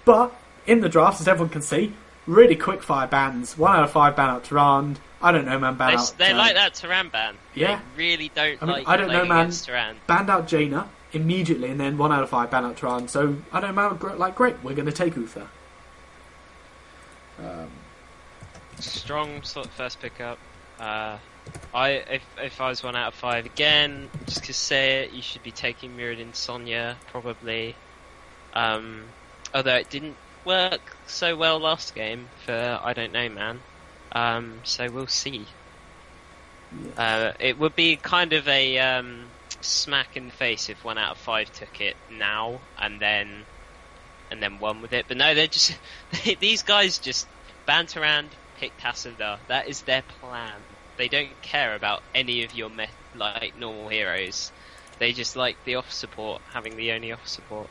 But in the draft, as everyone can see, really quick fire bans. 1 out of 5 ban out Tehran. I don't know, man. Ban out. They like that Tehran ban. Yeah. They really don't like I don't know, man. Tehran. Banned out Jaina immediately, and then 1 out of 5 ban out Tehran. So I don't know, man. Great, we're going to take Uther. Strong sort of first pickup. If I was 1 out of 5 again, just to say it, you should be taking Muradin Sonya probably. Although it didn't work so well last game for I don't know, man. So we'll see. Yes. It would be kind of a smack in the face if 1 out of 5 took it now and then won with it. But no, they're just these guys just banter around, pick Tassadar. That is their plan. They don't care about any of your normal heroes. They just like the off support, having the only off support.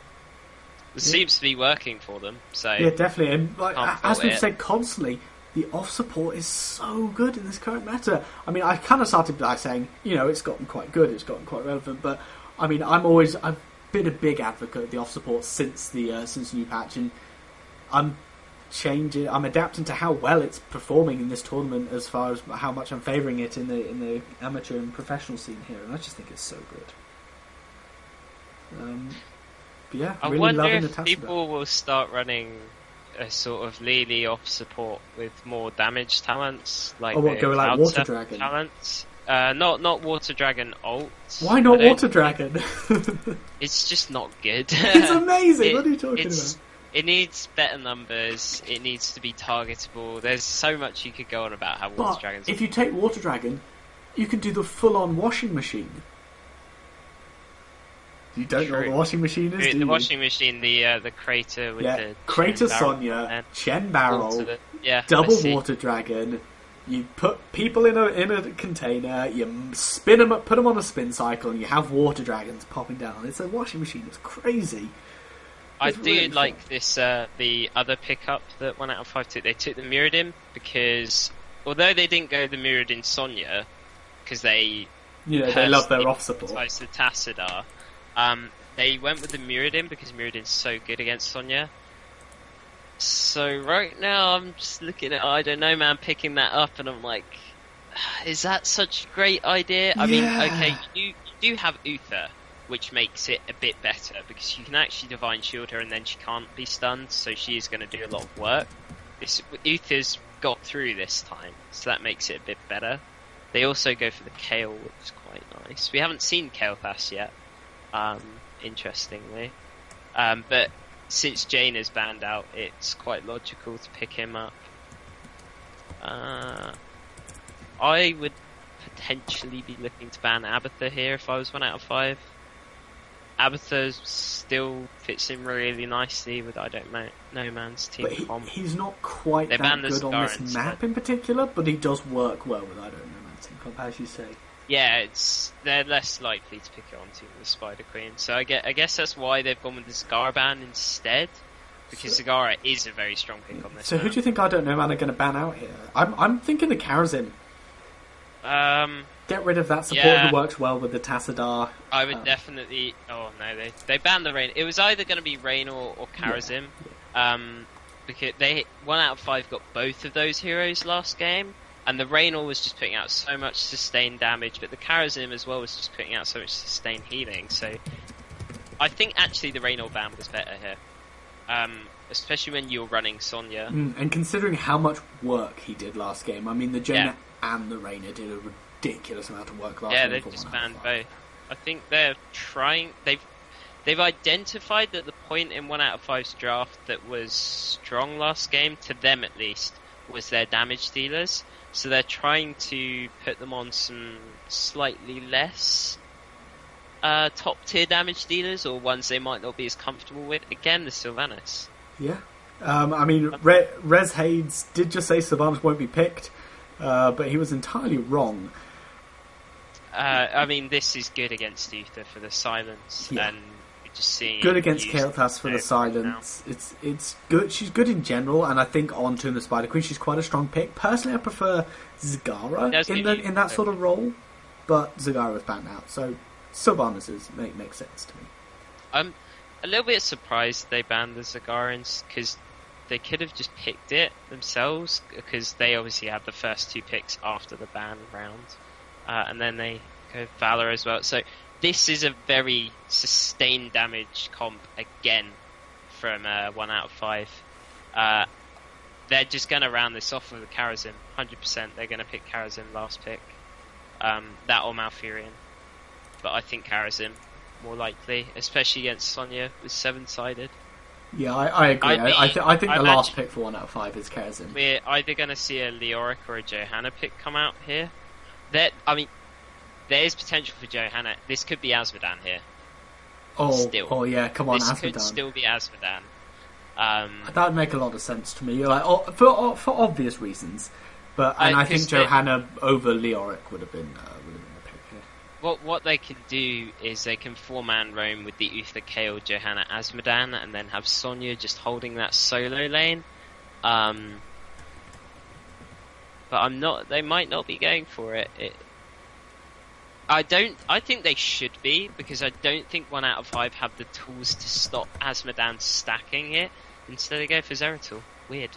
It seems to be working for them. So yeah, definitely. And as we've said constantly, the off support is so good in this current meta. I mean, I kind of started by saying, it's gotten quite good, it's gotten quite relevant. But I mean, I've been a big advocate of the off support since the new patch, and I'm adapting to how well it's performing in this tournament as far as how much I'm favouring it in the amateur and professional scene here, and I just think it's so good. But yeah, I really wonder loving if the people will start running a sort of Lily off support with more damage talents, like Water Dragon talents. Not Water Dragon ult. Why not Water Dragon? It's just not good. It's amazing. What are you talking about? It needs better numbers. It needs to be targetable. There's so much you could go on about how Water Dragons. If you take Water Dragon, you can do the full-on washing machine. You don't know what the washing machine is, do you? The washing machine, the crater with the Crater Sonya, Chen Barrel, double Water Dragon. You put people in a container, you spin them up, put them on a spin cycle, and you have Water Dragons popping down. It's a washing machine. It's crazy. I do like this, the other pickup that 1 out of 5 took. They took the Muradin because, although they didn't go the Muradin Sonya, because they love their off support. The Tassadar. They went with the Muradin because Muradin's so good against Sonya. So right now I'm just looking at, I don't know, man, picking that up, and I'm like, is that such a great idea? I mean, okay, you do have Uther, which makes it a bit better because you can actually Divine Shield her and then she can't be stunned, so she is going to do a lot of work. Uther's got through this time, so that makes it a bit better. They also go for the Kale, which is quite nice. We haven't seen Kale Pass yet, interestingly. But since Jane is banned out, it's quite logical to pick him up. I would potentially be looking to ban Abatha here if I was 1 out of 5. Abatha still fits in really nicely with I don't know man's team comp. He's not quite that good on this map in particular, but he does work well with I don't know man's team comp, as you say. Yeah, they're less likely to pick it onto the Spider Queen, so I guess that's why they've gone with the Zagara ban instead, because Zagara is a very strong pick on this. So who do you think I don't know man are going to ban out here? I'm thinking the Karazin. Get rid of that support who works well with the Tassadar. I would definitely. Oh no, they banned the Rain. It was either going to be Rain or Karazim. Because they 1 out of 5 got both of those heroes last game, and the Raynor was just putting out so much sustained damage, but the Karazim as well was just putting out so much sustained healing. So I think actually the Raynor ban was better here, especially when you're running Sonya. And considering how much work he did last game, I mean the Jaina and the Raynor did a ridiculous amount of work last game. Yeah, they've just banned both. I think they're trying. They've identified that the point in 1 out of 5's draft that was strong last game, to them at least, was their damage dealers. So they're trying to put them on some slightly less top tier damage dealers, or ones they might not be as comfortable with. Again, the Sylvanas. Yeah. I mean, Rez Hades did just say Sylvanas won't be picked, but he was entirely wrong. I mean, this is good against Uther for the silence, and just seeing good against Kael'thas for the silence. It's good. She's good in general, and I think on Tomb of the Spider Queen, she's quite a strong pick. Personally, I prefer Zagara in that sort of role, but Zagara was banned out, so Sylvanas makes sense to me. a little bit surprised they banned the Zagarans, because they could have just picked it themselves, because they obviously had the first 2 picks after the ban round, and then they go Valor as well. So this is a very sustained damage comp again from 1 out of 5. They're just going to round this off with a Karazhan, 100%. They're going to pick Karazhan last pick, that or Malfurion, but I think Karazhan more likely, especially against Sonya with 7-sided. Yeah, I agree. I think the last pick for 1 out of 5 is Karazhan. We're either going to see a Leoric or a Johanna pick come out here. There's potential for Johanna. This could be Azmodan here. Oh yeah, come on, this Azmodan. This could still be Azmodan. That would make a lot of sense to me. For obvious reasons, but I think Johanna over Leoric would have been the pick here. What they can do is they can 4-man roam with the Uther Kayle, Johanna, Azmodan, and then have Sonya just holding that solo lane. But they might not be going for it. I think they should be, because I don't think 1 out of 5 have the tools to stop Azmodan stacking it. Instead they go for Zeratul. Weird.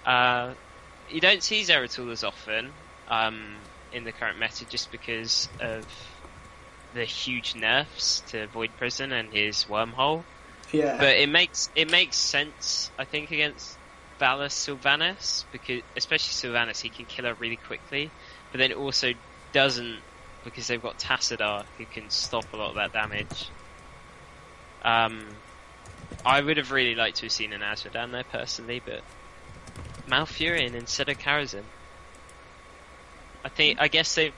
You don't see Zeratul as often in the current meta, just because of the huge nerfs to Void Prison and his Wormhole. Yeah. But it makes sense, I think, against Valor Sylvanas, because especially Sylvanas, he can kill her really quickly, but then it also doesn't, because they've got Tassadar who can stop a lot of that damage. I would have really liked to have seen an Azmodan there personally, but Malfurion instead of Karazhan. I guess they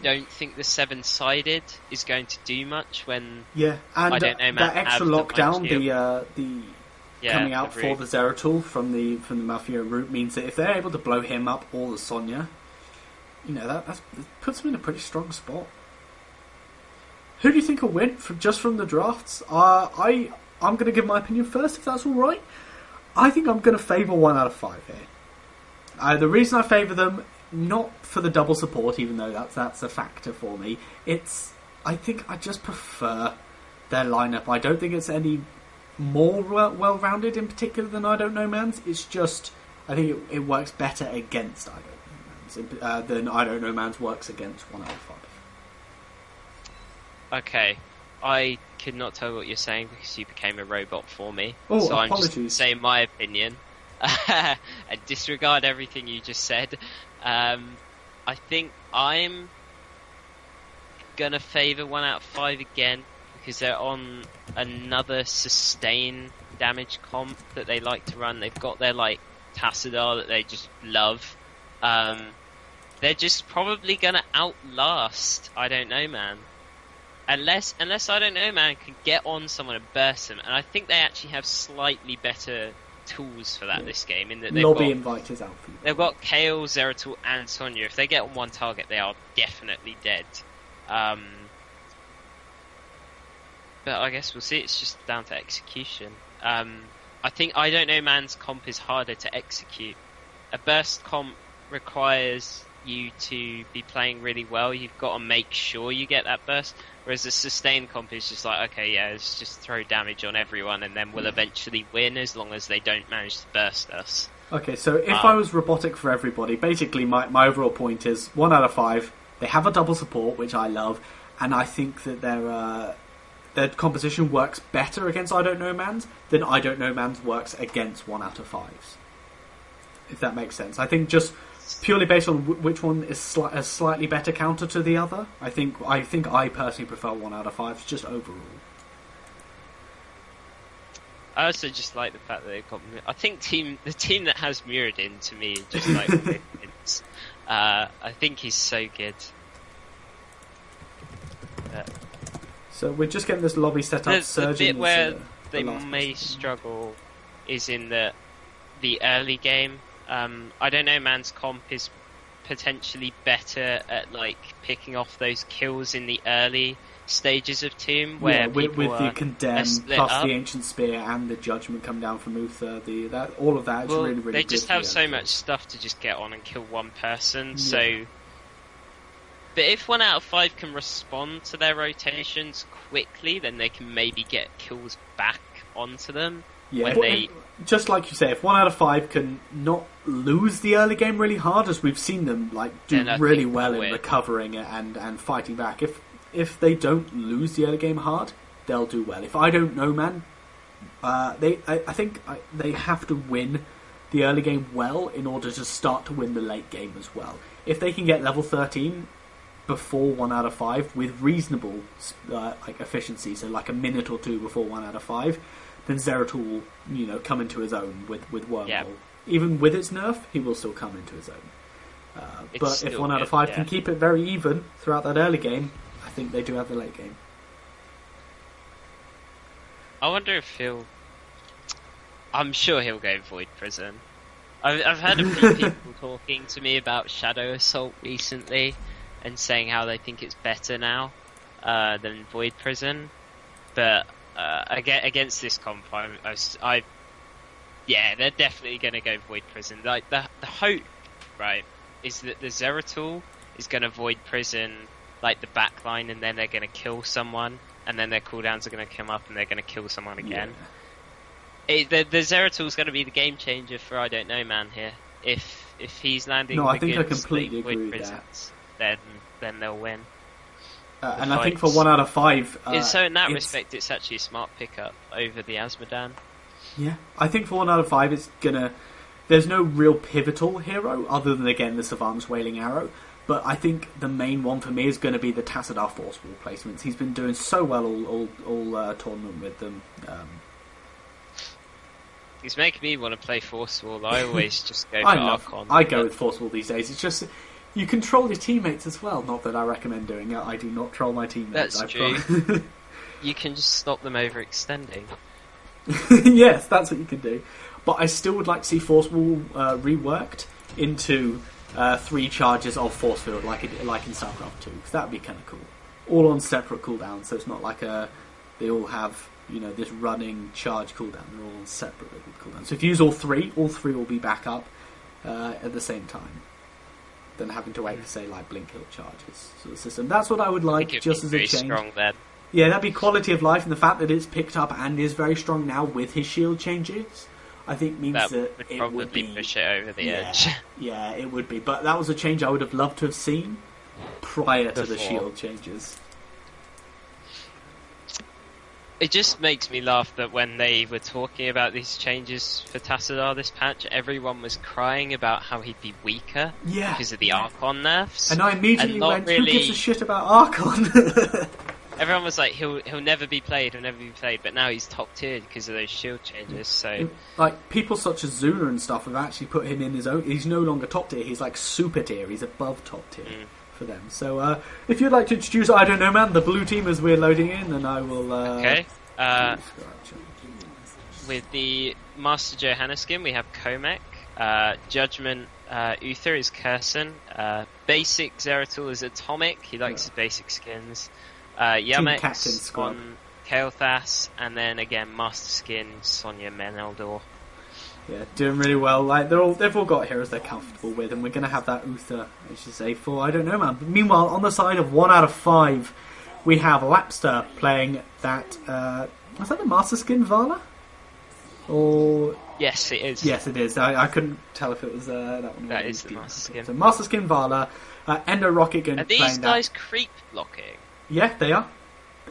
don't think the 7-sided is going to do much when and I don't know, that extra lockdown, the coming out for the Zeratul from the Malfurion route means that if they're able to blow him up or the Sonya, that puts them in a pretty strong spot. Who do you think will win from the drafts? I'm going to give my opinion first, if that's all right. I think I'm going to favour 1 out of 5 here. The reason I favour them, not for the double support, even though that's a factor for me. I think I just prefer their lineup. I don't think it's any more well-rounded in particular than I Don't Know Man's. It's just, I think it works better against I Don't Know Man's than I Don't Know Man's works against 1 out of 5. Okay, I could not tell what you're saying because you became a robot for me. Oh, so apologies. I'm just saying my opinion and disregard everything you just said. I think I'm gonna favour 1 out of 5 again, because they're on another sustain damage comp that they like to run. They've got their Tassadar that they just love. They're just probably gonna outlast I Don't Know Man. Unless I Don't Know Man can get on someone and burst them, and I think they actually have slightly better tools for that this game. In that Lobby invite is out for you. They've got Kayle, Zeratul, and Sonya. If they get on one target, they are definitely dead. But I guess we'll see. It's just down to execution. I think I Don't Know Man's comp is harder to execute. A burst comp requires you to be playing really well. You've got to make sure you get that burst. Whereas the sustain comp is just let's just throw damage on everyone and then we'll eventually win as long as they don't manage to burst us. Okay, so if I was robotic for everybody, basically my overall point is 1 out of 5. They have a double support, which I love, and I think that their composition works better against I Don't Know Man's than I Don't Know Man's works against 1 out of 5s. If that makes sense. I think just purely based on which one is a slightly better counter to the other, I think I personally prefer 1 out of 5s just overall. I also just like the fact that they've got. I think the team that has Muradin to me just wins. I think he's so good. So we're just getting this lobby set up. The bit where they may struggle is in the early game. I Don't Know Man's comp is potentially better at picking off those kills in the early stages of Tomb, where with the Condemn plus the Ancient Spear and the Judgment come down from Uther. All of that is really good. They just have so much stuff to just get on and kill one person. Yeah. So But if 1 out of 5 can respond to their rotations quickly, then they can maybe get kills back onto them. Yeah, when just like you say, if 1 out of 5 can not lose the early game really hard, as we've seen them do really well in recovering and fighting back. If they don't lose the early game hard, they'll do well. If I don't know, man, I think they have to win the early game well in order to start to win the late game as well. If they can get level 13 before 1 out of 5 with reasonable efficiency, so like a minute or two before 1 out of 5, then Zeratul will come into his own with Wormhole. Yeah. Even with its nerf, he will still come into his own. But if 1 out of 5 can keep it very even throughout that early game, I think they do have the late game. I wonder if I'm sure he'll go Void Prison. I've heard a few people talking to me about Shadow Assault recently and saying how they think it's better now than Void Prison. But against this comp, they're definitely going to go Void Prison. Like the hope, right, is that the Zeratul is going to Void Prison like the backline, and then they're going to kill someone, and then their cooldowns are going to come up, and they're going to kill someone again. Yeah. The Zeratul is going to be the game changer for I don't know, man. Here, if he's landing, I think I completely agree with that. Then they'll win. And I think for 1 out of 5, so in that respect, it's actually a smart pickup over the Azmodan. Yeah, I think for 1 out of 5, it's gonna. There's no real pivotal hero other than again the Savant's Wailing Arrow. But I think the main one for me is going to be the Tassadar Force Wall placements. He's been doing so well all tournament with them. He's making me want to play Force Wall. I always just go for Archon. I go with Force Wall these days. It's just you control your teammates as well. Not that I recommend doing it. I do not troll my teammates. That's true. You can just stop them overextending. Yes, that's what you can do. But I still would like to see Force Wall reworked into 3 charges of Force Field, like in StarCraft 2, because that would be kind of cool. All on separate cooldowns, so it's not like they all have this running charge cooldown. They're all on separate cooldowns. So if you use all three will be back up at the same time, than having to wait for say like blink kill charges sort of system. That's what I would like, just as a change. Strong then. Yeah, that'd be quality of life, and the fact that it's picked up and is very strong now with his shield changes, I think means that would probably push it over the edge. Yeah, it would be. But that was a change I would have loved to have seen prior to the shield changes. It just makes me laugh that when they were talking about these changes for Tassadar this patch, everyone was crying about how he'd be weaker because of the Archon nerfs. And I immediately went, who gives a shit about Archon? Everyone was like, he'll never be played, but now he's top tiered because of those shield changes, so... Like, people such as Zuna and stuff have actually put him in his own... He's no longer top tier, he's like super tier, he's above top tier for them. So, if you'd like to introduce, I don't know, man, the blue team as we're loading in, then I will... Okay. With the Master Johanna skin, we have Komek. Judgment Uther is Curson. Basic Zeratul is Atomic, he likes his basic skins. Yamex on Kael'thas, and then again Master Skin Sonya Meneldor. Yeah, doing really well. Like they've all got heroes they're comfortable with, and we're going to have that Uther, I should say, for I don't know, man. But meanwhile, on the side of 1 out of 5, we have Lapster playing that. Was that the Master Skin Vala? Or yes, it is. Yes, it is. I couldn't tell if it was that one. That is the Master Skin. So Master Skin Vala, Endo Rocket going. Are these guys creep blocking? Yeah, they are.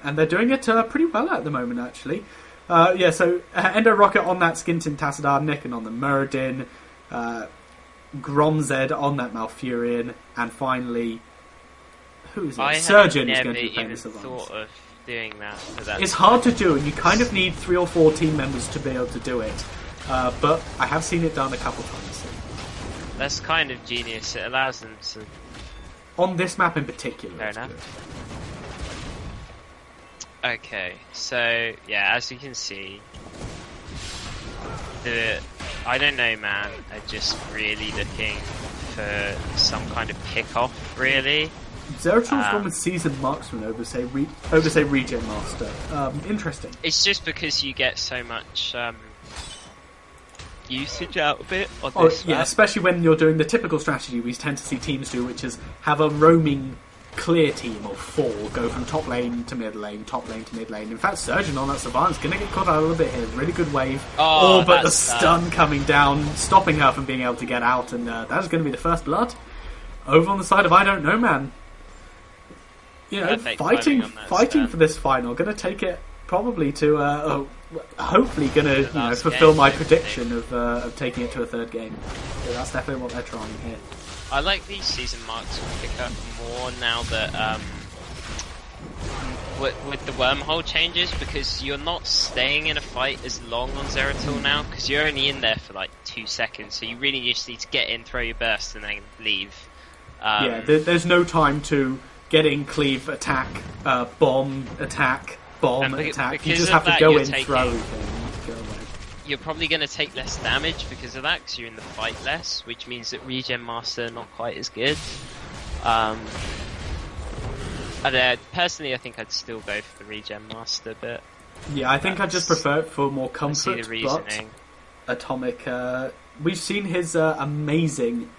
And they're doing it pretty well at the moment, actually. So Endo Rocket on that Skinton Tassadar, Nick on the Muradin, Gromzed on that Malfurion, and finally, who is it? Surgeon is going to be playing the Savant. Thought of doing that. It's hard to do, and you kind of need 3 or 4 team members to be able to do it. But I have seen it done a couple times. That's kind of genius. It allows them to... On this map in particular. Fair enough. Good. Okay, so yeah, as you can see, the I don't know, man, are just really looking for some kind of pick-off, really. Zeratul's gone with Seasoned Marksman over say Regen Master. Interesting. It's just because you get so much usage out of it on this map. Especially when you're doing the typical strategy we tend to see teams do, which is have a roaming clear team of 4 go from top lane to mid lane, top lane to mid lane. In fact, Surgeon on that Savant's going to get caught out a little bit here. Really good wave. Oh, but the stun coming down, stopping her from being able to get out, and that is going to be the first blood. Over on the side of I Don't Know Man. You know, fighting for this final. Going to take it probably to, hopefully going to fulfill my prediction of taking it to a third game. So that's definitely what they're trying here. I like these season marks will pick up more now that with the wormhole changes, because you're not staying in a fight as long on Zeratul now, because you're only in there for like 2 seconds, so you really just need to get in, throw your burst, and then leave. There's no time to get in, cleave, attack, bomb, attack, attack. You just have to go in, throw everything. You're probably going to take less damage because of that, because you're in the fight less, which means that Regen Master not quite as good. Personally, I think I'd still go for the Regen Master, but yeah, I think I just prefer it for more comfort. I see the reasoning. But Atomic, we've seen his amazing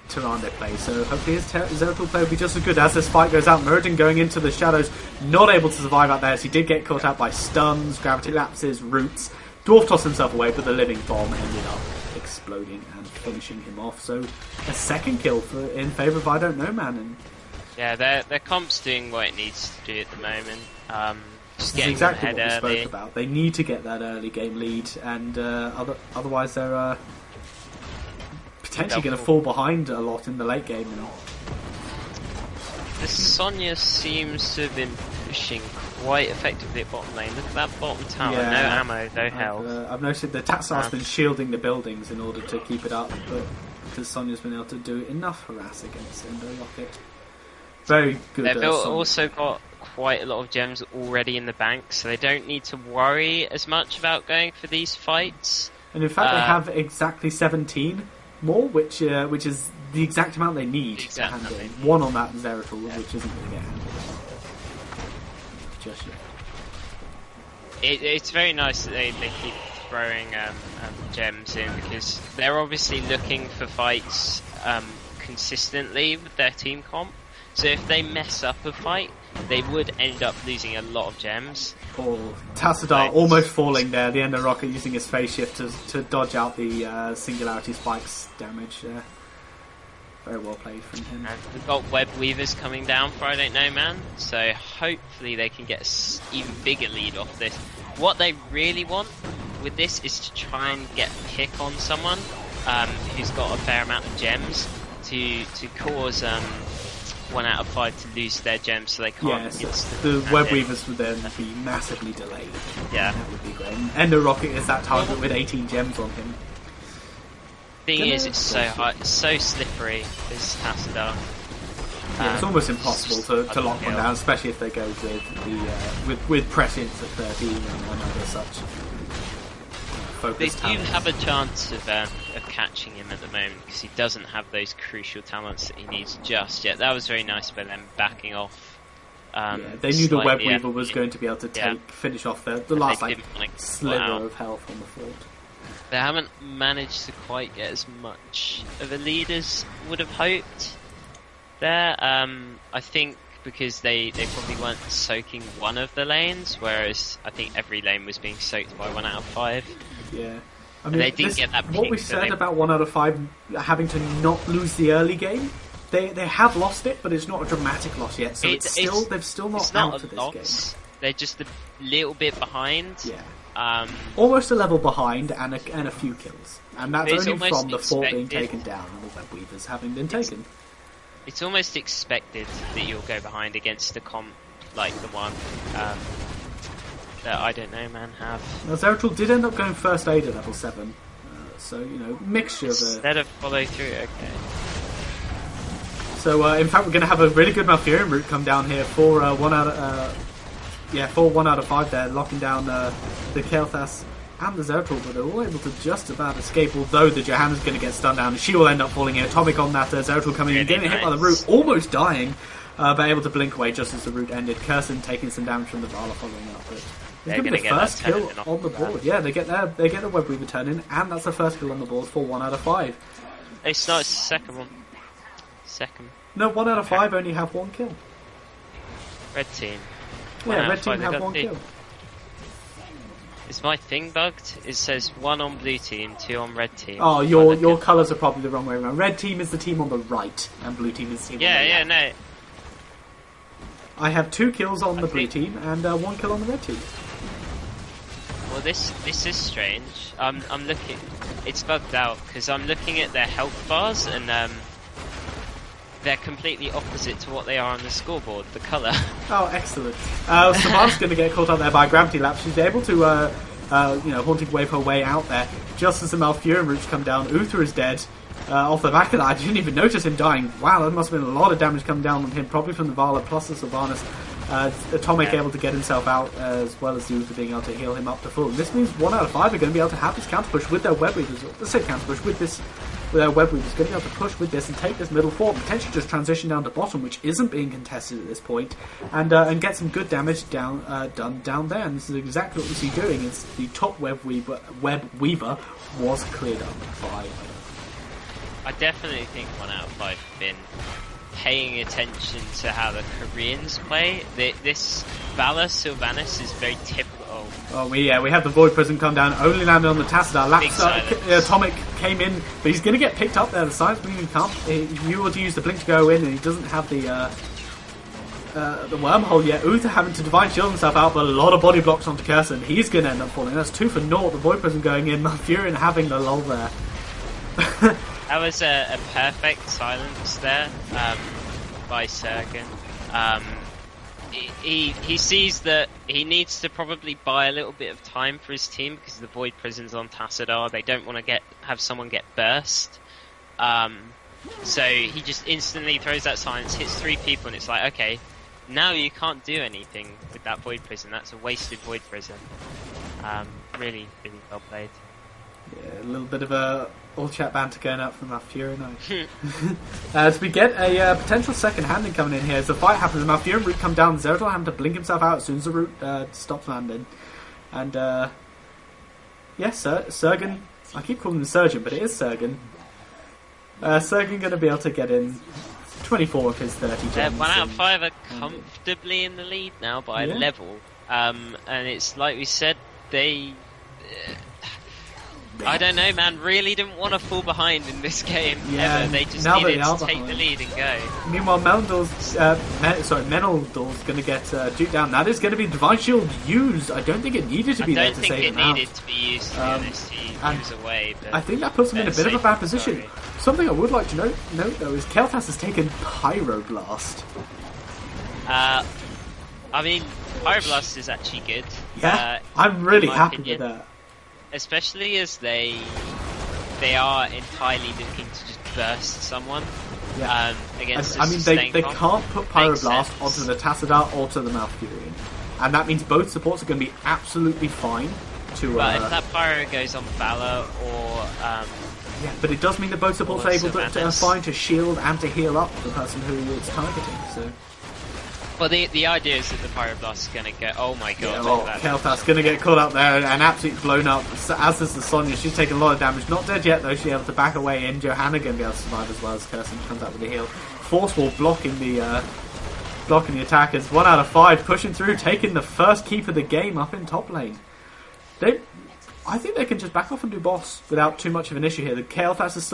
Tyrande play, so hopefully his Zeratul play will be just as good. As this fight goes out, Muradin going into the shadows, not able to survive out there, so he did get caught out by stuns, gravity lapses, roots. Dwarf tossed himself away, but the living bomb ended up exploding and finishing him off. So a second kill in favour of I Don't Know Man. And yeah, their comp's doing what it needs to do at the moment. Just getting exactly ahead what we early. spoke about. They need to get that early game lead, and otherwise they're potentially going to fall behind a lot in the late game. The Sonya seems to have been pushing quite effectively at bottom lane. Look at that bottom tower, no ammo, no health. I've noticed the Tatsar's been shielding the buildings in order to keep it up, but because Sonya's been able to do enough harass against Endo Rocket. Very good. They've also got quite a lot of gems already in the bank, so they don't need to worry as much about going for these fights. And in fact, they have exactly 17 more, which is the exact amount they need to hand in. 1 on that Zeratul, which isn't going to get handed just yet. It's very nice that they keep throwing gems in, because they're obviously looking for fights consistently with their team comp. So if they mess up a fight, they would end up losing a lot of gems. Oh, Tassadar almost falling there. The Ender Rocket using his phase shift to dodge out the Singularity Spikes damage there. Very well played from him. And we've got Web Weavers coming down for I Don't Know Man, so hopefully they can get an even bigger lead off this. What they really want with this is to try and get a pick on someone who's got a fair amount of gems to cause 1 out of 5 to lose their gems, so they can't. The Web Weavers would then be massively delayed. Yeah, that would be great. And Ender Rocket is that target with 18 gems on him. Thing is, it's so hard, it's so slippery. This Tassadar. Yeah, it's almost impossible to lock one down, especially if they go with prescience at 13 and other such. They do have a chance of catching him at the moment, because he doesn't have those crucial talents that he needs just yet. That was very nice by them backing off. They knew the Web Weaver was going to be able to finish off the last sliver of health on the fort. They haven't managed to quite get as much of a lead as would have hoped there. I think because they probably weren't soaking one of the lanes, whereas I think every lane was being soaked by 1 out of 5. Yeah. I mean, they didn't get that pick, what we said about 1 out of 5 having to not lose the early game, they have lost it, but it's not a dramatic loss yet. So they've still not out of this game. They're just a little bit behind. Yeah. Almost a level behind and a few kills, and that's only from the fort being taken down and the Web Weavers having been taken. It's almost expected that you'll go behind against a comp like the one that I Don't Know Man have. Now Zeratul did end up going first aid at level 7, so mixture of instead of follow through. Okay. So in fact, we're going to have a really good Malfurion route come down here for 1 out of. For 1 out of 5 there, locking down the Kael'thas and the Zeratul, but they're all able to just about escape, although the Johanna's going to get stunned down, and she will end up falling in. Atomic on that, Zeratul coming in, getting hit by the root, almost dying, but able to blink away just as the root ended. Curson taking some damage from the Vala following up, but it's going to be the first kill on the board. Yeah, they get the Web Weaver turn in, and that's the first kill on the board for 1 out of 5. It's not the second one. No, 1 out of 5 only have 1 kill. Red team. Yeah, red team have 1 kill. Is my thing bugged? It says 1 on blue team, 2 on red team. Oh, your colours are probably the wrong way around. Red team is the team on the right, and blue team is the team on the left. Yeah, no. I have 2 kills on the blue team and 1 kill on the red team. Well, this is strange. I'm looking. It's bugged out because I'm looking at their health bars and they're completely opposite to what they are on the scoreboard. The colour. Oh, excellent. Savannah's going to get caught up there by Gravity Lap. She's able to, Haunting Wave her way out there. Just as the Malfurion roots come down, Uther is dead. Off the back of that, I didn't even notice him dying. Wow, there must have been a lot of damage coming down on him, probably from the Vala plus the Sylvanas. Atomic able to get himself out, as well as the Uther being able to heal him up to full. And this means 1 out of 5 are going to be able to have this counter push with their web weavers. Let's say counter push with this. With their web weavers, going to be able to push with this and take this middle fort, potentially just transition down to bottom, which isn't being contested at this point, and get some good damage done down there. And this is exactly what we see doing. Is the top web weaver was cleared up by. I definitely think 1 out of 5 have been paying attention to how the Koreans play. This Vala Sylvanas is very typical. Oh, we have the Void Prism come down, only landed on the Tassadar. Atomic came in, but he's going to get picked up there. The Science Beam can't. You were to use the Blink to go in, and he doesn't have the wormhole yet. Uther having to Divine Shield himself out, but a lot of body blocks onto Curse, and he's going to end up falling. That's 2 for naught. The Void Prism going in, Malfurion having the lull there. That was a perfect silence there by Sergen. He sees that he needs to probably buy a little bit of time for his team because the Void Prison's on Tassadar. They don't want to have someone get burst. So he just instantly throws that silence, hits 3 people, and it's like, okay, now you can't do anything with that Void Prison. That's a wasted Void Prison. Really, really well played. Yeah, a little bit of a all-chat banter going out from Malfurion. As we get a potential second handing coming in here, as the fight happens, the Malfurion root come down, Zerodol having to blink himself out as soon as the root stops landing. And, Sergen, I keep calling him Surgeon, but it is Sergen. Sergen going to be able to get in 24 of his 30 gems. 1 out of 5 are comfortably in the lead now by a level. And it's like we said, they... I don't know, man. Really didn't want to fall behind in this game. Yeah, ever. They just needed to take the lead and go. Meanwhile, Menaldor's going to get duped down. That is going to be Divine Shield used. I don't think it needed to be there to save him out. I don't think it needed to be used, to be honest. He was away. But I think that puts him in a bit of a bad position. Something I would like to note though, is Kael'thas has taken Pyroblast. I mean, Pyroblast is actually good. Yeah, I'm really happy with that. Especially as they are entirely looking to just burst someone against they can't put Pyroblast onto the Tassadar or to the Malfurion. And that means both supports are going to be absolutely fine to... Well, if that Pyro goes on Valor or... yeah, but it does mean that both supports are able to fine to shield and to heal up the person who it's targeting, so... Well, the idea is that the Pyroblast is going to get... Oh my god. Kael'thas going to get caught up there and absolutely blown up, as is the Sonya. She's taken a lot of damage. Not dead yet, though. She's able to back away in. Johanna going to be able to survive as well as Kirsten comes out with a heal. Force Wall blocking the attackers. 1 out of 5 pushing through, taking the first keep of the game up in top lane. I think they can just back off and do boss without too much of an issue here. The Kael'thas is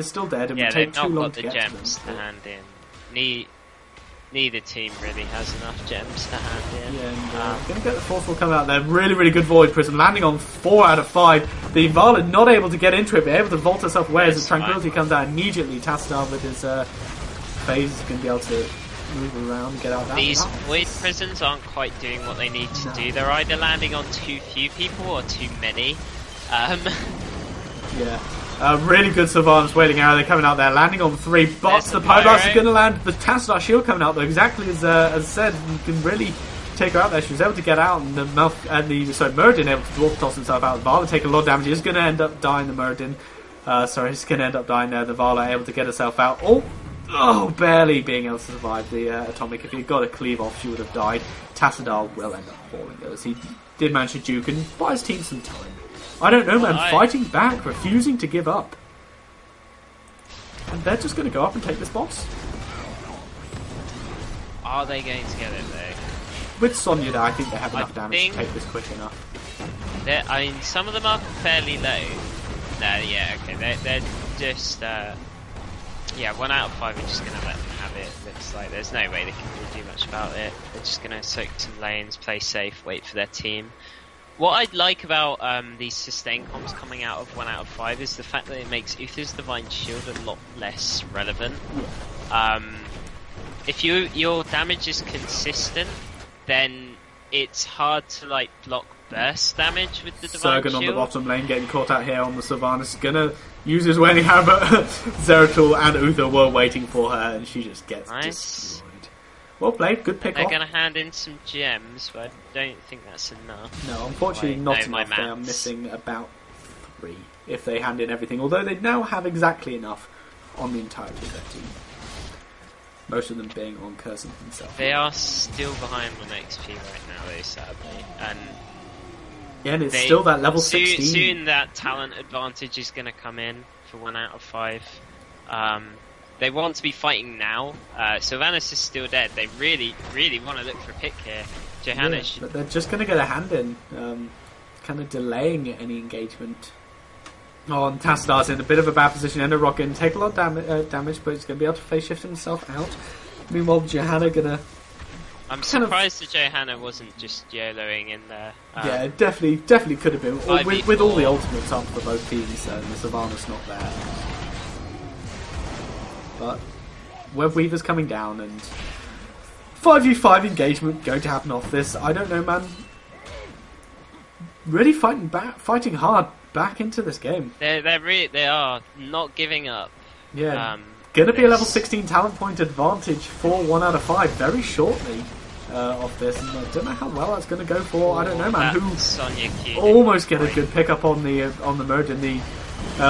still dead and will take too long to get to them. Yeah, they've not got the gems to hand in. Neither team really has enough gems to hand in. Yeah, and going to get the Force Wall coming out there. Really, really good Void Prism, landing on 4 out of 5. The Vala not able to get into it, but able to vault herself away as the Tranquility comes out immediately. Tassadar with his phase is going to be able to move around and get out. These Void Prisons aren't quite doing what they need to do. They're either landing on too few people or too many. Yeah. Really good Sylvanas wailing arrow. They're coming out there, landing on 3 bots. The Pyroblast is going to land. The Tassadar shield coming out though, exactly as said. You can really take her out there. She was able to get out, and Muradin able to dwarf toss himself out. The Vala take a lot of damage. He's going to end up dying. The Muradin, he's going to end up dying there. The Vala able to get herself out. Oh, barely being able to survive the Atomic. If he had got a cleave off, she would have died. Tassadar will end up falling though, as he did manage to juke and buy his team some time. I don't know, man. Fighting back, refusing to give up. And they're just going to go up and take this boss. Are they going to get it, though? with Sonya, though, I think they have enough damage to take this quick enough. I mean, some of them are fairly low. No, yeah, okay, they're just 1 out of 5 are just gonna let them have it. Looks like there's no way they can really do much about it. They're just gonna soak some lanes, play safe, wait for their team. What I like about these sustain comps coming out of 1 out of 5 is the fact that it makes Uther's Divine Shield a lot less relevant. If your damage is consistent, then it's hard to like block burst damage with the Divine Shield. Sergen on the bottom lane getting caught out here on the Sylvanas. Gonna use his way anyhow, but Zeratul and Uther were waiting for her, and she just gets destroyed. Well played, good pick off. They're going to hand in some gems, but I don't think that's enough. No, unfortunately not enough. They are missing about 3 if they hand in everything, although they now have exactly enough on the entirety of their team. Most of them being on Curzon himself. They are still behind on XP right now, though, sadly. And it's still that level 16. Soon that talent advantage is going to come in for 1 out of 5. They want to be fighting now. Sylvanas is still dead. They really, really want to look for a pick here. Johanna but they're just going to get a hand in, kind of delaying any engagement. Oh, and Tastar's in a bit of a bad position. Ender Rock going to take a lot of damage, but he's going to be able to phase shift himself out. Meanwhile, Johanna going to... I'm surprised that Johanna wasn't just YOLOing in there. Yeah, definitely could have been. With all the ultimates up for both teams, and the Sylvanas not there. But Web Weaver's coming down, and 5v5 engagement going to happen off this. I don't know, man. Really fighting hard back into this game. They are not giving up. Yeah, going to be a level 16 talent point advantage for 1 out of 5 very shortly off this. And I don't know how well that's going to go for. I don't know, man. Who Sonya almost get a good pickup on the Murden. The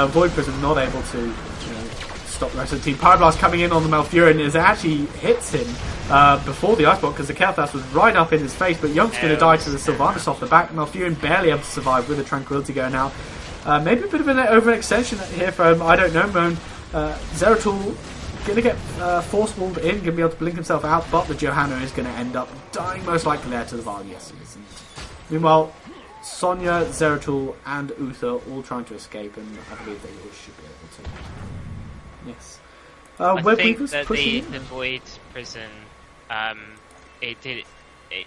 Void Prism not able to stop the rest of the team. Pyroblast coming in on the Malfurion as it actually hits him before the Iceblock because the Kael'thas was right up in his face, but Young's going to die to the Sylvanas off the back. Malfurion barely able to survive with the Tranquility going out. Maybe a bit of an overextension here from, I don't know, Moan. Zeratul going to get force-walled in, going to be able to blink himself out, but the Johanna is going to end up dying most likely there to the Val. Yes, it isn't. Meanwhile, Sonya, Zeratul, and Uther all trying to escape, and I believe they all should be able to. Yes. I think that the Void Prison, it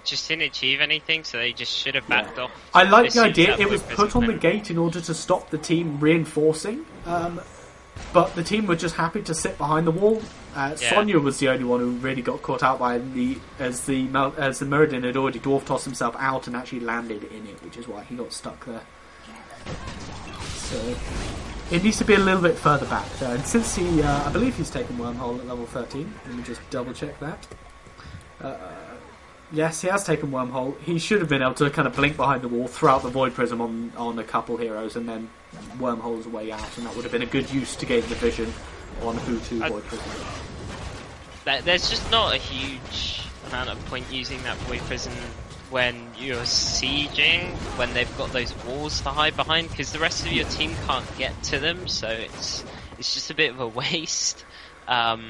just didn't achieve anything, so they just should have backed off. I like the idea. It was put on the gate in order to stop the team reinforcing, but the team were just happy to sit behind the wall. Sonya was the only one who really got caught out by as the Muradin had already dwarf tossed himself out and actually landed in it, which is why he got stuck there. So it needs to be a little bit further back there. And since he, I believe he's taken Wormhole at level 13. Let me just double check that. Yes, he has taken Wormhole. He should have been able to kind of blink behind the wall, throw out the Void Prism on a couple heroes, and then Wormhole's way out, and that would have been a good use to gain the vision on who to Void Prism. There's just not a huge amount of point using that Void Prism when you're sieging, when they've got those walls to hide behind, because the rest of your team can't get to them, so it's just a bit of a waste. But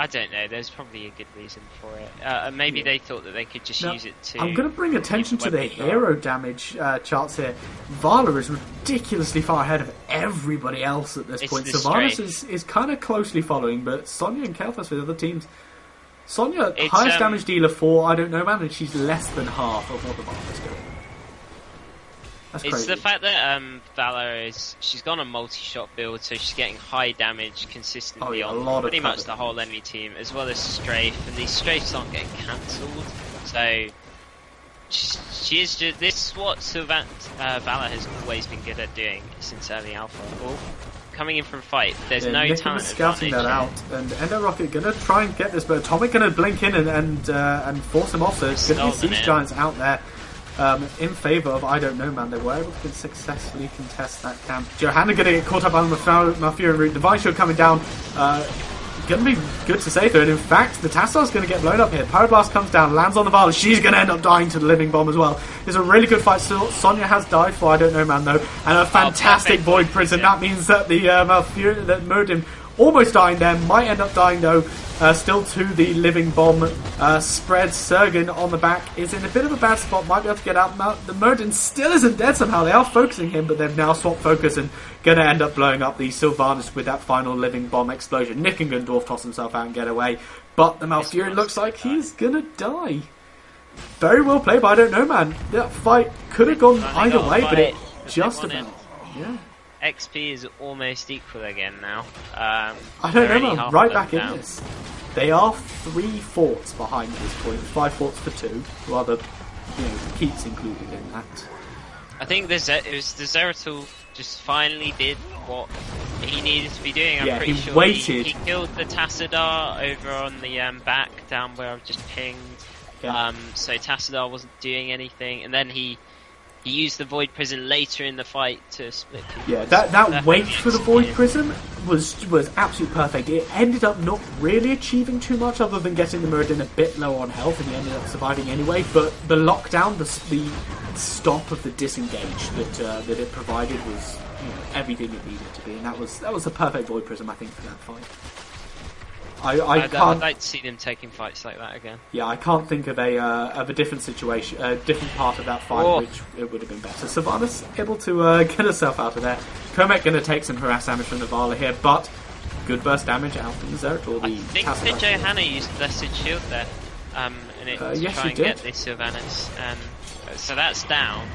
I don't know, there's probably a good reason for it. Maybe they thought that they could just use it to... I'm going to bring attention to the hero damage charts here. Vala is ridiculously far ahead of everybody else at this point. Sylvanas is kind of closely following, but Sonya and Kael'thas with other teams. Sonya, highest damage dealer for, I don't know, man, and she's less than half of what the Vala's doing. That's crazy. It's the fact that Vala she's gone a multi-shot build, so she's getting high damage consistently on pretty much the whole enemy team, as well as strafe, and these strafes aren't getting cancelled. So she is just, this is what Vala has always been good at doing since early alpha. Coming in from fight, there's no talent scouting that out, and Ender Rocket gonna try and get this, but Atomic gonna blink in and force him off. So it's gonna be Siege Giants out there in favour of, I don't know, man. They were able to successfully contest that camp. Johanna gonna get caught up on the Malfurion route. Divine Shield coming down. Gonna be good to save her, and in fact the Tastar's gonna get blown up here. Pyroblast comes down, lands on the Vala. She's gonna end up dying to the Living Bomb as well. It's a really good fight still. Sonya has died for, I don't know, man, though, and a fantastic Void Prison. That means that the Muradin almost dying there, might end up dying though. still to the living bomb spread. Sergen on the back is in a bit of a bad spot, might be able to get out. The Murden still isn't dead somehow. They are focusing him, but they've now swapped focus and going to end up blowing up the Sylvanas with that final living bomb explosion. Nick and Gundorf toss himself out and get away, but the Malfurion looks like he's going to die. Very well played, but I don't know, man. That fight could have gone either way, but it just about. Yeah. XP is almost equal again now. I don't know, man. Right back in this. They are 3 forts behind at this point. 5 forts for 2. Rather, Keats included in that. I think it was the Zeratul just finally did what he needed to be doing. I'm pretty sure waited. He killed the Tassadar over on the back down where I've just pinged. Yeah. So Tassadar wasn't doing anything, and then he used the Void Prism later in the fight to split people. Yeah, that wait for the Void Prism was absolutely perfect. It ended up not really achieving too much other than getting the Muradin a bit low on health, and he ended up surviving anyway. But the lockdown, the stop of the disengage that it provided was everything it needed to be, and that was a perfect Void Prism, I think, for that fight. I'd like to see them taking fights like that again. Yeah, I can't think of a different situation, a different part of that fight which it would have been better. Sylvanas able to get herself out of there. Komek going to take some harass damage from Navala here, but good burst damage out from the Zeratul. I think that Johanna used Blessed Shield there, and it to yes, try and get the Sylvanas. So that's down.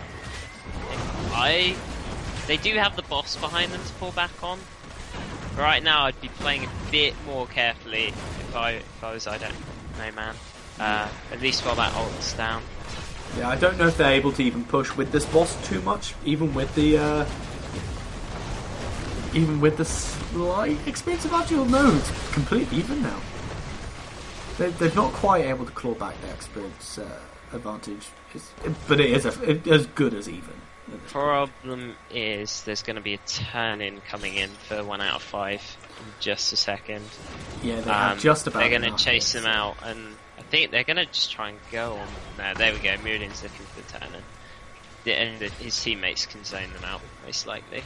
They do have the boss behind them to pull back on. Right now, I'd be playing a bit more carefully if I was, I don't know, man. At least while that ult's down. Yeah, I don't know if they're able to even push with this boss too much, even with the slight experience advantage. No, it's completely even now. They're not quite able to claw back their experience advantage, but it is as good as even. The problem is there's going to be a turn-in coming in for 1 out of 5 in just a second. Yeah, they have just about. They're going to chase them out, and I think they're going to just try and go on. No, there we go. Muradin's looking for the turn-in. And his teammates can zone them out, most likely.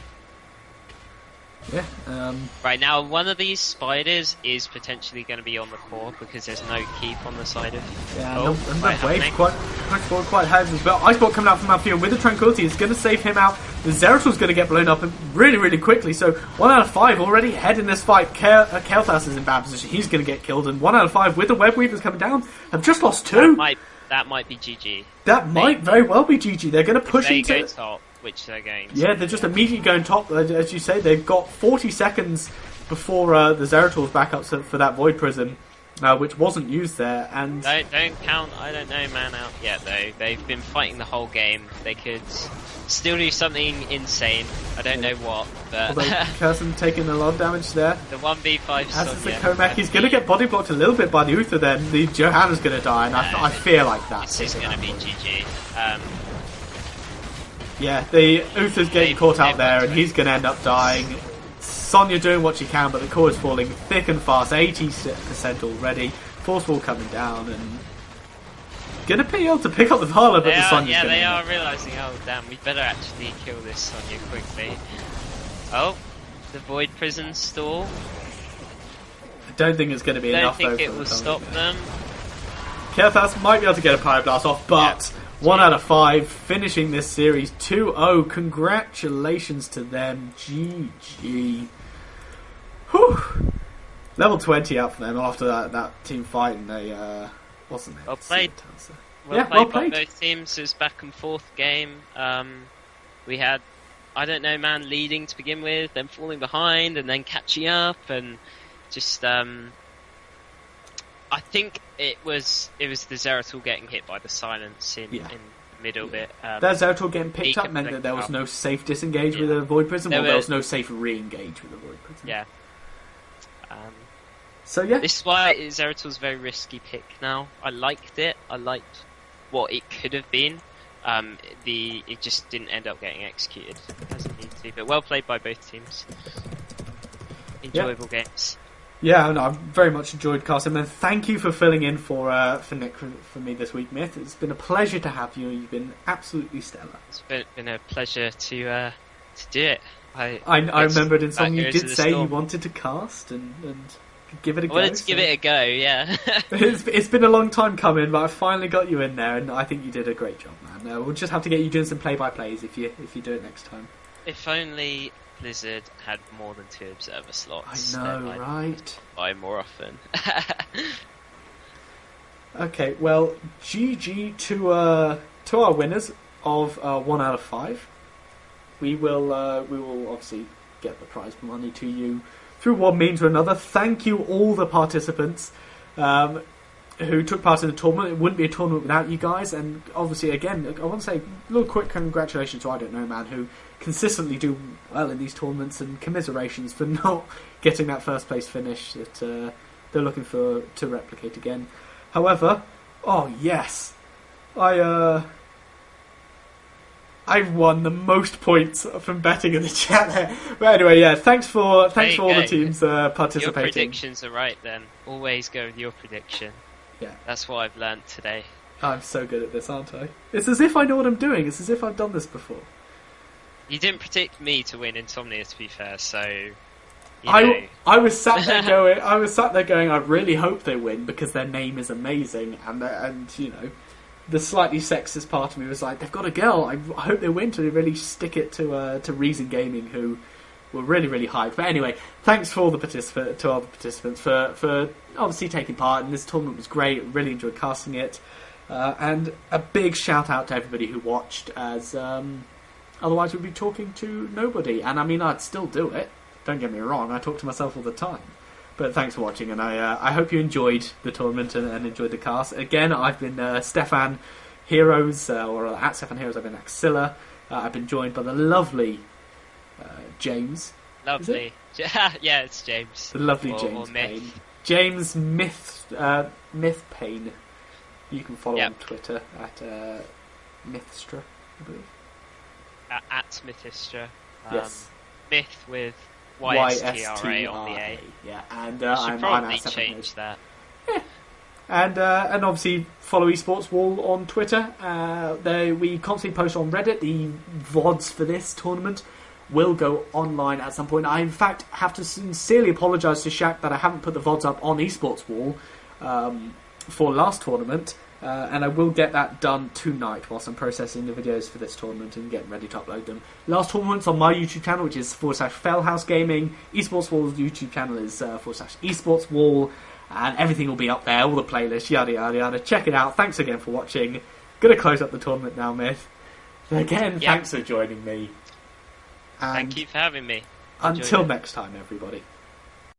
Yeah. Right now, one of these spiders is potentially going to be on the core because there's no keep on the side of. Yeah, and that wave quite hard as well. Icebot coming out from Malfurion with the Tranquility is going to save him out. The Zeratul's going to get blown up really, really quickly. So 1 out of 5 already ahead in this fight. Kael'thas is in bad position. He's going to get killed, and 1 out of 5 with the Web Weavers coming down have just lost 2. That might be GG. That might very well be GG. They're going to push into. They go top. Which they're going to. Yeah, they're just immediately going top. As you say, they've got 40 seconds before the Zeratul's back up for that Void Prism, which wasn't used there. And don't count, I don't know, man out yet, though. They've been fighting the whole game. They could still do something insane. I don't know what, but... Curson taking a lot of damage there. The 1v5 As is the Komek, he's going to get body blocked a little bit by the Uther then. The Johanna's going to die, and I fear like that. This is going to be GG. Yeah, the Uther's getting caught out there, and he's going to end up dying. Sonya doing what she can, but the core is falling thick and fast. 80% already. Force wall coming down, and going to be able to pick up the Vala, but the Sonya's yeah, they are realising, oh damn, we better actually kill this Sonya quickly. Oh, the Void Prison stall. I don't think it's going to be enough, though. I don't think it will stop them. Kael'thas might be able to get a Pyroblast off, but... Yeah. 1 out of 5, finishing this series 2-0. Congratulations to them. GG. Whew. Level 20 out for them after that team fight, and they wasn't it? Well played. Well played by both teams. It was back and forth game. We had, I don't know, man, leading to begin with, then falling behind, and then catching up, and just I think it was the Zeratul getting hit by the silence in the middle bit. That Zeratul getting picked up meant that there was no safe disengage with a Void Prism, or there was no safe re-engage with a Void Prism. Yeah. So yeah, this is why Zeratul's a very risky pick now. I liked it. I liked what it could have been. It just didn't end up getting executed as it needed to. But well played by both teams. Enjoyable games. Yeah, no, I've very much enjoyed casting, and thank you for filling in for Nick for me this week, Myth. It's been a pleasure to have you. You've been absolutely stellar. It's been a pleasure to do it. I remembered in something you did say you wanted to cast, and give it a go. Well, let's give it a go, yeah. It's been a long time coming, but I finally got you in there, and I think you did a great job, man. We'll just have to get you doing some play-by-plays if you do it next time. If only Blizzard had more than 2 observer slots. I know, right? Buy more often. Okay, well, GG to our winners of 1 out of 5. We will obviously get the prize money to you through one means or another. Thank you all the participants who took part in the tournament. It wouldn't be a tournament without you guys. And obviously, again, I want to say a little quick congratulations to I Don't Know Man, who consistently do well in these tournaments, and commiserations for not getting that first place finish that they're looking to replicate again. However, oh yes, I won the most points from betting in the chat there. But anyway, yeah, thanks for all the teams participating. Your predictions are right then. Always go with your prediction. Yeah. That's what I've learnt today. I'm so good at this, aren't I? It's as if I know what I'm doing. It's as if I've done this before. You didn't predict me to win Insomnia, to be fair, so... I was sat there going, I really hope they win because their name is amazing, and you know, the slightly sexist part of me was like, they've got a girl. I hope they win to really stick it to Reason Gaming, who were really, really hyped. But anyway, thanks for all the participants for obviously taking part. And this tournament was great. Really enjoyed casting it, and a big shout out to everybody who watched. As otherwise, we'd be talking to nobody. And I mean, I'd still do it. Don't get me wrong, I talk to myself all the time. But thanks for watching, and I hope you enjoyed the tournament and enjoyed the cast. Again, I've been Stefan Heroes, or at Stefan Heroes, I've been Axilla. I've been joined by the lovely James. Lovely. Yeah, it's James. The lovely James Payne. James Myth Payne. You can follow on Twitter at Mythstra, I believe. At Mythstra. Yes. Myth with YSTRA on the A. Yeah, and I'm probably change that. Yeah. And obviously follow eSports Wall on Twitter. We constantly post on Reddit. The VODs for this tournament will go online at some point. I, in fact, have to sincerely apologise to Shaq that I haven't put the VODs up on eSports Wall for last tournament. And I will get that done tonight whilst I'm processing the videos for this tournament and getting ready to upload them. Last tournament's on my YouTube channel, which is /Fellhouse Gaming. eSports Wall's YouTube channel is /eSports Wall, and everything will be up there, all the playlists, yada yada yada. Check it out. Thanks again for watching. Gonna close up the tournament now, Myth. Again, thanks for joining me. And thank you for having me. Until next time, everybody.